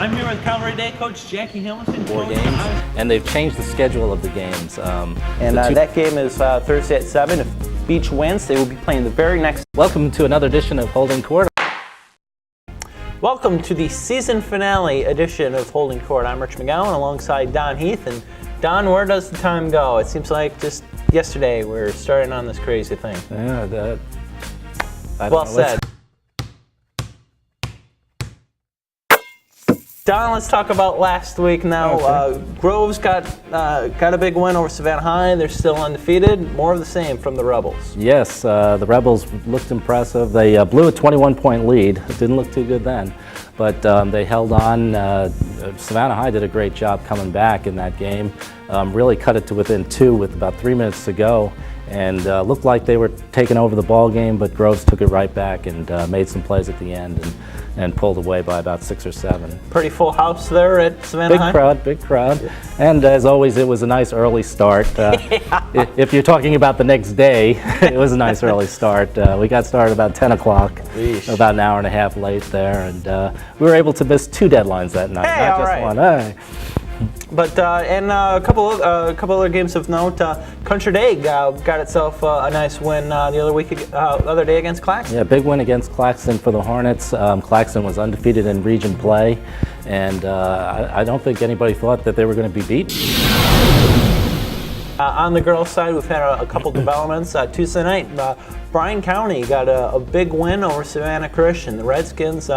I'm here with Calvary Day coach Jackie Hamilton. 4 games, and they've changed the schedule of the games. That game is Thursday at 7. If Beach wins, they will be playing the very next. Welcome to another edition of Holding Court. Welcome to the season finale edition of Holding Court. I'm Rich McGowan alongside Don Heath. And Don, where does the time go? It seems like just yesterday we're starting on this crazy thing. Yeah, well said. Don, let's talk about last week now. Okay. Groves got a big win over Savannah High. They're still undefeated. More of the same from the Rebels. Yes, the Rebels looked impressive. They blew a 21-point lead. It didn't look too good then, but they held on. Savannah High did a great job coming back in that game. Really cut it to within 2 with about 3 minutes to go, and looked like they were taking over the ball game, but Groves took it right back and made some plays at the end and pulled away by about 6 or 7. Pretty full house there at Savannah High? Big crowd. Yeah. And as always, it was a nice early start. If you're talking about the next day, it was a nice early start. We got started about 10 o'clock, about an hour and a half late there, and we were able to miss 2 deadlines that night, not just one. Hey. But a couple other games of note. Country Day got itself a nice win the other day against Claxton. Yeah, big win against Claxton for the Hornets. Claxton was undefeated in region play, and I don't think anybody thought that they were going to be beaten. On the girls' side, we've had a couple developments. Tuesday night, Bryan County got a big win over Savannah Christian. The Redskins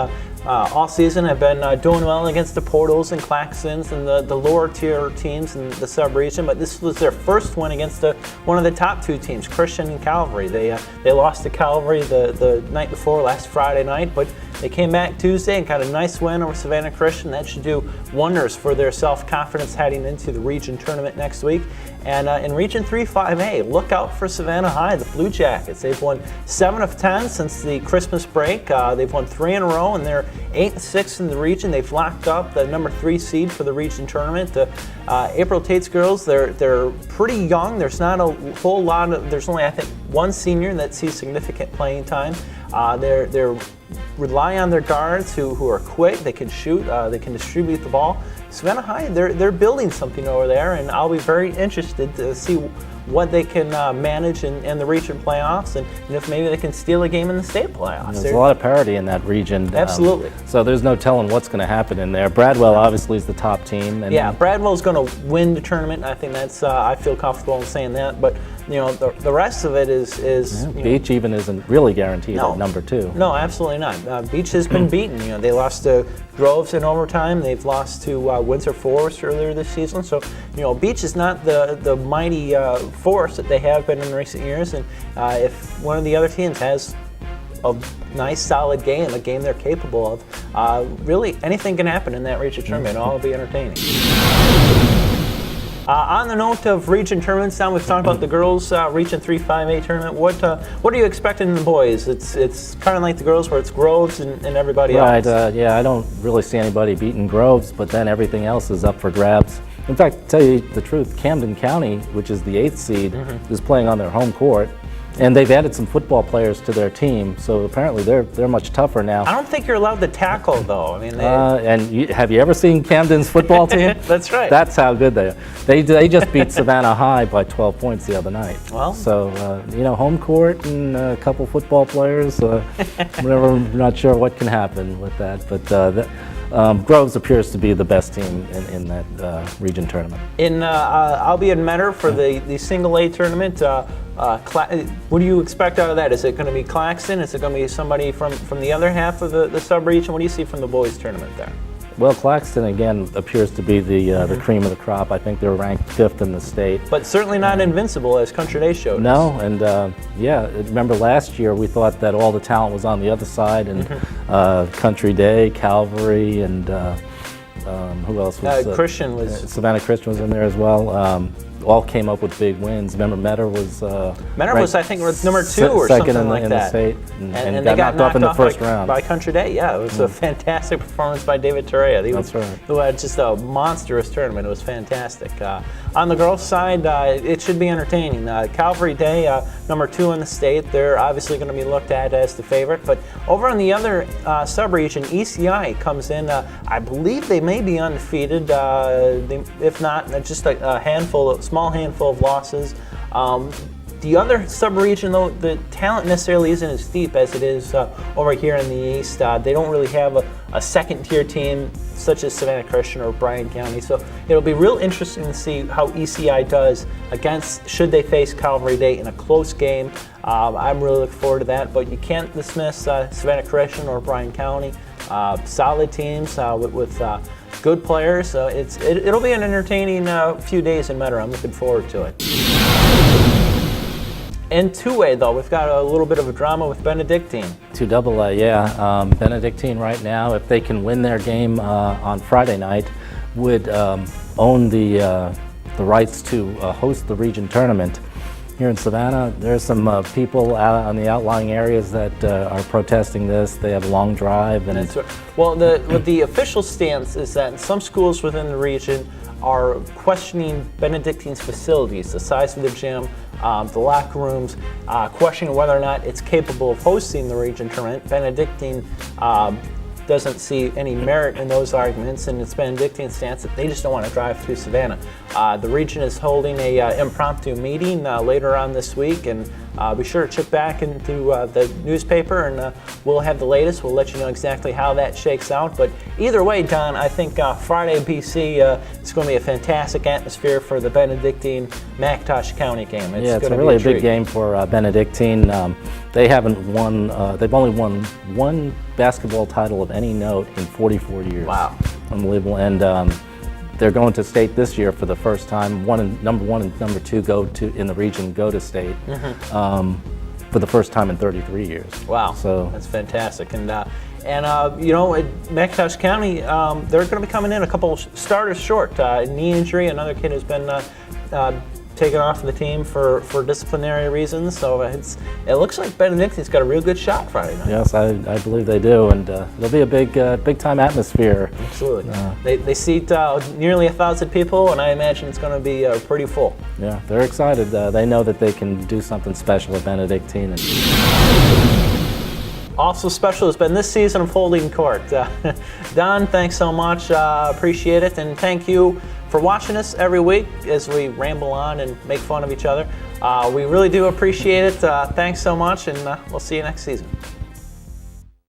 all season have been doing well against the Portals and Claxtons and the lower tier teams in the sub-region, but this was their first win against one of the top 2 teams, Christian and Calvary. They lost to Calvary the night before, last Friday night, but they came back Tuesday and got a nice win over Savannah Christian. That should do wonders for their self-confidence heading into the region tournament next week. And in Region 3 5A, look out for Savannah High, the Blue Jackets. They've won 7 of 10 since the Christmas break. They've won 3 in a row, and they're 8-6 in the region. They've locked up the number 3 seed for the region tournament. April Tate's girls, they're pretty young. There's not a whole lot of. There's only, I think, 1 senior that sees significant playing time. They're rely on their guards who are quick. They can shoot. They can distribute the ball. Savannah High, they're building something over there, and I'll be very interested to see what they can manage in the region playoffs, and if maybe they can steal a game in the state playoffs. There's a lot of parity in that region. Absolutely. So there's no telling what's going to happen in there. Bradwell obviously is the top team. And yeah, Bradwell's going to win the tournament. I think that's. I feel comfortable in saying that. But the rest of it is Beach even isn't really guaranteed at number 2. No, absolutely not. Beach has been beaten. They lost to Groves in overtime. They've lost to Windsor Forest earlier this season. So Beach is not the mighty force that they have been in recent years. And if one of the other teams has a nice solid game, a game they're capable of, really anything can happen in that region tournament. All will be entertaining. On the note of region tournaments, now we've talked about the girls' Region 3 5A tournament. What are you expecting in the boys? It's kind of like the girls where it's Groves and everybody else. Right, yeah, I don't really see anybody beating Groves, but then everything else is up for grabs. In fact, to tell you the truth, Camden County, which is the 8th seed, is playing on their home court. And they've added some football players to their team, so apparently they're much tougher now. I don't think you're allowed to tackle, though. I mean, have you ever seen Camden's football team? That's right. That's how good they are. They just beat Savannah High by 12 points the other night. Well, so home court and a couple football players. Whatever. I'm not sure what can happen with that, but. Groves appears to be the best team in that region tournament. I'll be in Metter for the single A tournament. What do you expect out of that? Is it going to be Claxton? Is it going to be somebody from the other half of the sub-region? What do you see from the boys tournament there? Well, Claxton, again, appears to be the cream of the crop. I think they're ranked 5th in the state. But certainly not invincible, as Country Day showed us. No, and remember last year we thought that all the talent was on the other side, and Country Day, Calvary, and who else was? Christian was. Savannah Christian was in there as well. all came up with big wins. Remember, Metter was I think, number 2 or second something like in that. the state, and they got knocked off in the first round. by Country Day. Yeah, it was a fantastic performance by David Torreya. That's right. Who had just a monstrous tournament. It was fantastic. On the girls' side, it should be entertaining. Calvary Day, number 2 in the state, they're obviously going to be looked at as the favorite. But over on the other sub-region, ECI comes in. I believe they may be undefeated. If not, just a small handful of losses. The other sub-region, though, the talent necessarily isn't as deep as it is over here in the East. They don't really have a second-tier team such as Savannah Christian or Bryan County. So it'll be real interesting to see how ECI does should they face Calvary Day in a close game. I'm really looking forward to that, but you can't dismiss Savannah Christian or Bryan County. Solid teams with good players. It'll be an entertaining few days in Metter. I'm looking forward to it. In 2A, though, we've got a little bit of a drama with Benedictine. 2AA, yeah. Benedictine right now, if they can win their game on Friday night, would own the rights to host the region tournament. Here in Savannah, there's some people out on the outlying areas that are protesting this. They have a long drive. And that's right. Well, the official stance is that some schools within the region are questioning Benedictine's facilities, the size of the gym, the locker rooms, questioning whether or not it's capable of hosting the region tournament. Benedictine doesn't see any merit in those arguments, and it's Benedictine's stance that they just don't want to drive through Savannah. The region is holding a impromptu meeting later on this week, and be sure to check back into the newspaper, and we'll have the latest. We'll let you know exactly how that shakes out. But either way, Don, I think Friday BC is going to be a fantastic atmosphere for the Benedictine McIntosh County game. It's really a big game for Benedictine. They haven't won. They've only won one basketball title of any note in 44 years. Wow, unbelievable! And they're going to state this year for the first time. Number 1 and number 2 in the region go to state for the first time in 33 years. Wow, so that's fantastic. And you know, at McIntosh County, they're going to be coming in a couple starters short. Knee injury, another kid who's been taken off the team for disciplinary reasons. So it looks like Benedictine's got a real good shot Friday night. Yes, I believe they do, and it'll be a big time atmosphere. Absolutely. They seat nearly 1,000 people, and I imagine it's going to be pretty full. Yeah, they're excited. They know that they can do something special at Benedictine. Also special has been this season of Holding Court. Don, thanks so much. Appreciate it, and thank you for watching us every week as we ramble on and make fun of each other. We really do appreciate it. Thanks so much, and we'll see you next season.